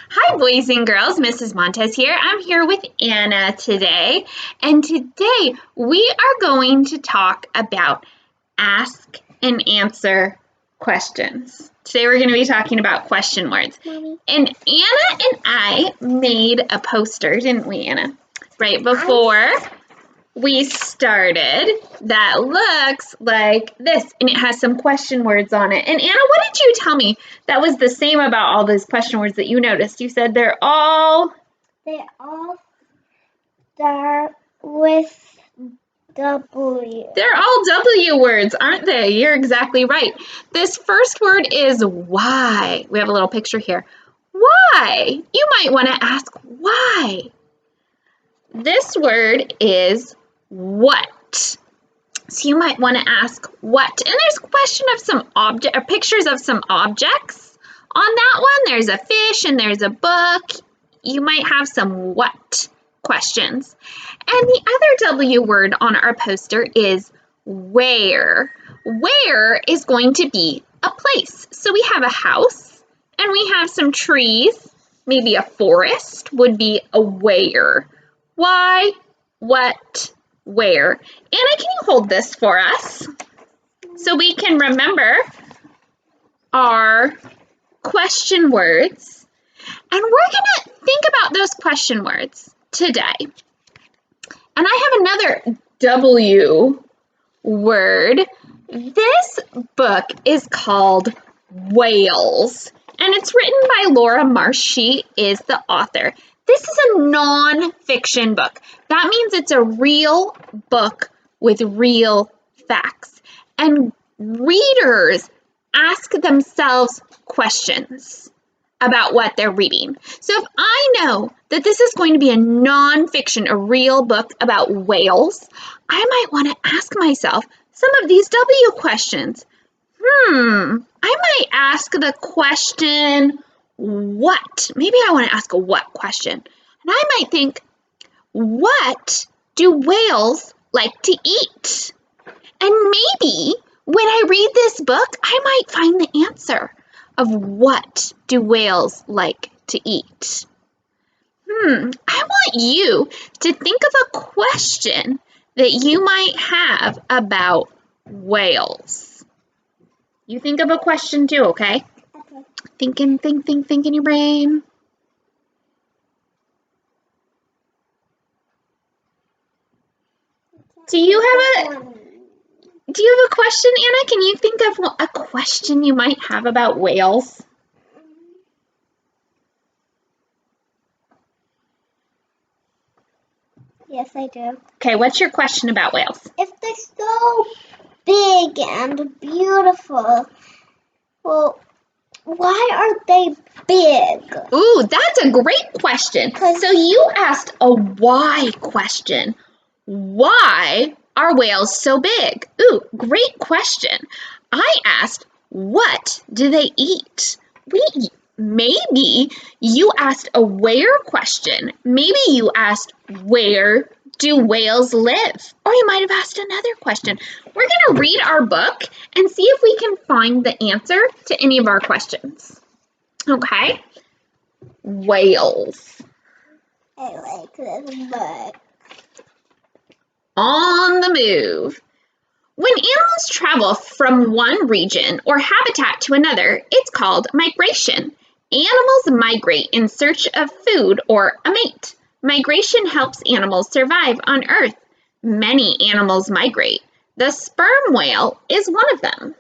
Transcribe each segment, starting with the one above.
Hi, boys and girls. Mrs. Montes here. I'm here with Anna today, and today we are going to talk about ask and answer questions. Today we're going to be talking about question words. Mommy. And Anna and I made a poster, didn't we, Anna? Right before we started that looks like this, and it has some question words on it. And Anna, what did you tell me that was the same about all those question words that you noticed? You said They all start with W. they're all W words, aren't they? You're exactly right. This first word is why. We have a little picture here. Why? You might want to ask why. This word is what. So you might want to ask what. And there's a question of some object or pictures of some objects on that one. There's a fish and there's a book. You might have some what questions. And the other W word on our poster is where. Where is going to be a place. So we have a house and we have some trees. Maybe a forest would be a where. Why, what, where. Anna, can you hold this for us so we can remember our question words? And we're going to think about those question words today. And I have another W word. This book is called Whales, and it's written by Laura Marsh. She is the author. This is a non-fiction book. That means it's a real book with real facts. And readers ask themselves questions about what they're reading. So if I know that this is going to be a non-fiction, a real book about whales, I might want to ask myself some of these W questions. I might ask the question, what? Maybe I want to ask a what question. And I might think, what do whales like to eat? And maybe when I read this book, I might find the answer of what do whales like to eat. I want you to think of a question that you might have about whales. You think of a question too, okay? Okay. Think in your brain. Do you have a question, Anna? Can you think of a question you might have about whales? Yes, I do. Okay, what's your question about whales? If they're so big and beautiful, well, why are they big? Ooh, that's a great question. So you asked a why question. Why are whales so big? Ooh, great question. I asked, what do they eat? Maybe you asked a where question. Maybe you asked, where do whales live? Or you might have asked another question. We're going to read our book and see if we can find the answer to any of our questions. Okay? Whales. I like this book. On the move. When animals travel from one region or habitat to another, it's called migration. Animals migrate in search of food or a mate. Migration helps animals survive on Earth. Many animals migrate. The sperm whale is one of them.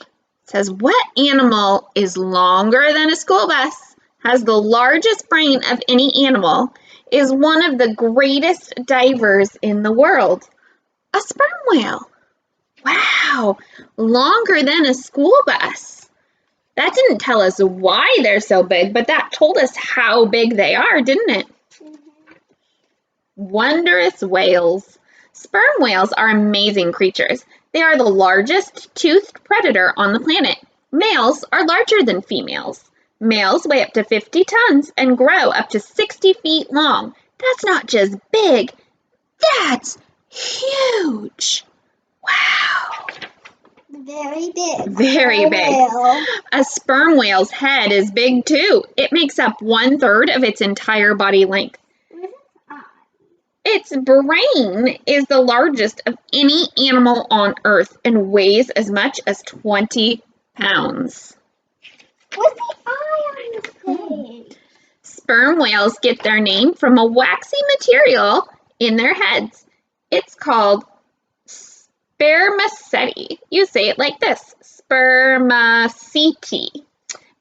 It says, what animal is longer than a school bus, has the largest brain of any animal, is one of the greatest divers in the world? A sperm whale. Wow, longer than a school bus. That didn't tell us why they're so big, but that told us how big they are, didn't it? Wondrous whales. Sperm whales are amazing creatures. They are the largest toothed predator on the planet. Males are larger than females. Males weigh up to 50 tons and grow up to 60 feet long. That's not just big, that's huge. Wow. Very big. Very A big. whale. A sperm whale's head is big too. It makes up 1/3 of its entire body length. What is its eye? Its brain is the largest of any animal on Earth and weighs as much as 20 pounds. What's the eye on this thing? Sperm whales get their name from a waxy material in their heads. It's called spermaceti. You say it like this, spermaceti.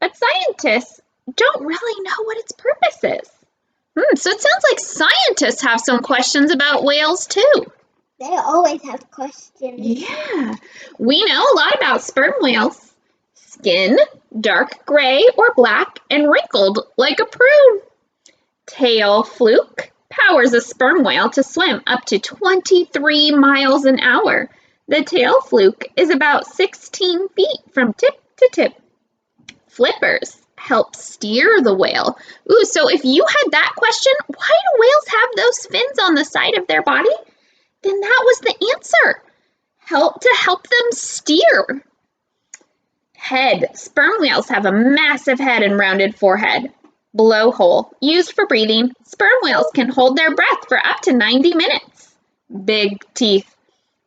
But scientists don't really know what its purpose is. So it sounds like scientists have some questions about whales too. They always have questions. Yeah, we know a lot about sperm whales. Skin, dark gray or black and wrinkled like a prune. Tail fluke powers a sperm whale to swim up to 23 miles an hour. The tail fluke is about 16 feet from tip to tip. Flippers help steer the whale. Ooh, so if you had that question, why do whales have those fins on the side of their body? Then that was the answer. Help them steer. Head. Sperm whales have a massive head and rounded forehead. Blowhole. Used for breathing, sperm whales can hold their breath for up to 90 minutes. Big teeth.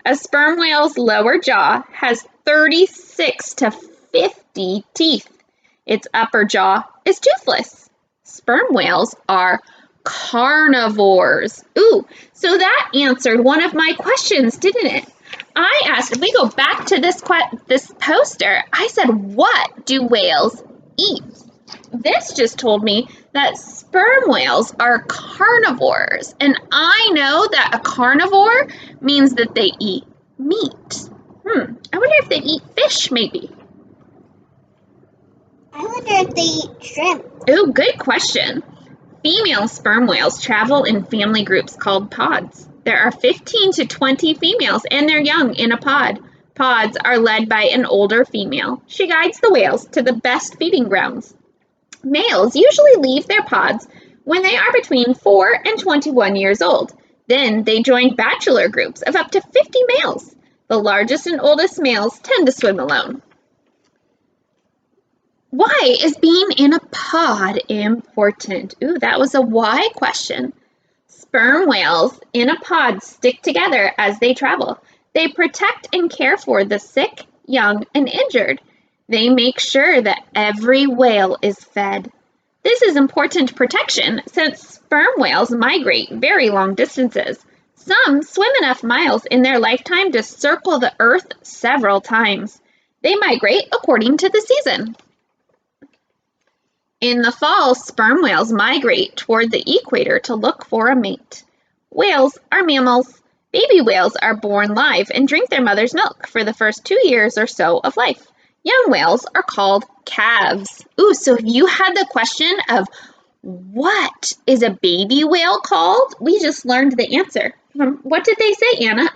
A sperm whale's lower jaw has 36 to 50 teeth. Its upper jaw is toothless. Sperm whales are carnivores. Ooh, so that answered one of my questions, didn't it? I asked, if we go back to this poster, I said, what do whales eat? This just told me that sperm whales are carnivores, and I know that a carnivore means that they eat meat. I wonder if they eat fish, maybe. I wonder if they eat shrimp. Ooh, good question. Female sperm whales travel in family groups called pods. There are 15 to 20 females and their young in a pod. Pods are led by an older female. She guides the whales to the best feeding grounds. Males usually leave their pods when they are between 4 and 21 years old. Then they join bachelor groups of up to 50 males. The largest and oldest males tend to swim alone. Why is being in a pod important? Ooh, that was a why question. Sperm whales in a pod stick together as they travel. They protect and care for the sick, young, and injured. They make sure that every whale is fed. This is important protection since sperm whales migrate very long distances. Some swim enough miles in their lifetime to circle the earth several times. They migrate according to the season. In the fall, sperm whales migrate toward the equator to look for a mate. Whales are mammals. Baby whales are born live and drink their mother's milk for the first 2 years or so of life. Young whales are called calves. Ooh, so if you had the question of what is a baby whale called, we just learned the answer. What did they say, Anna?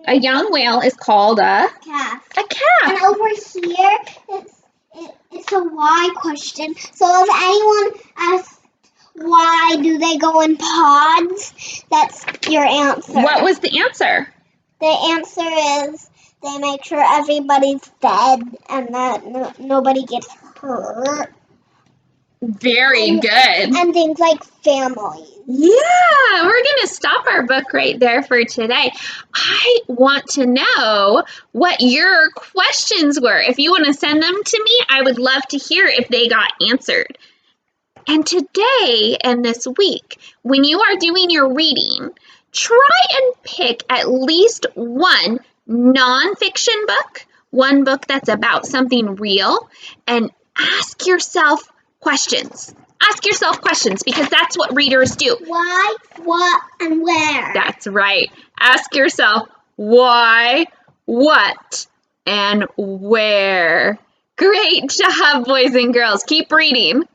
A young whale is called a Calf. a calf. And over here, it's a why question. So if anyone asks why do they go in pods, that's your answer. What was the answer? The answer is they make sure everybody's fed and that nobody gets hurt. Very good. And things like families. Yeah, we're going to stop our book right there for today. I want to know what your questions were. If you want to send them to me, I would love to hear if they got answered. And today and this week, when you are doing your reading, try and pick at least one nonfiction book, one book that's about something real, and ask yourself questions. Ask yourself questions because that's what readers do. Why, what, and where. That's right. Ask yourself why, what, and where. Great job, boys and girls. Keep reading.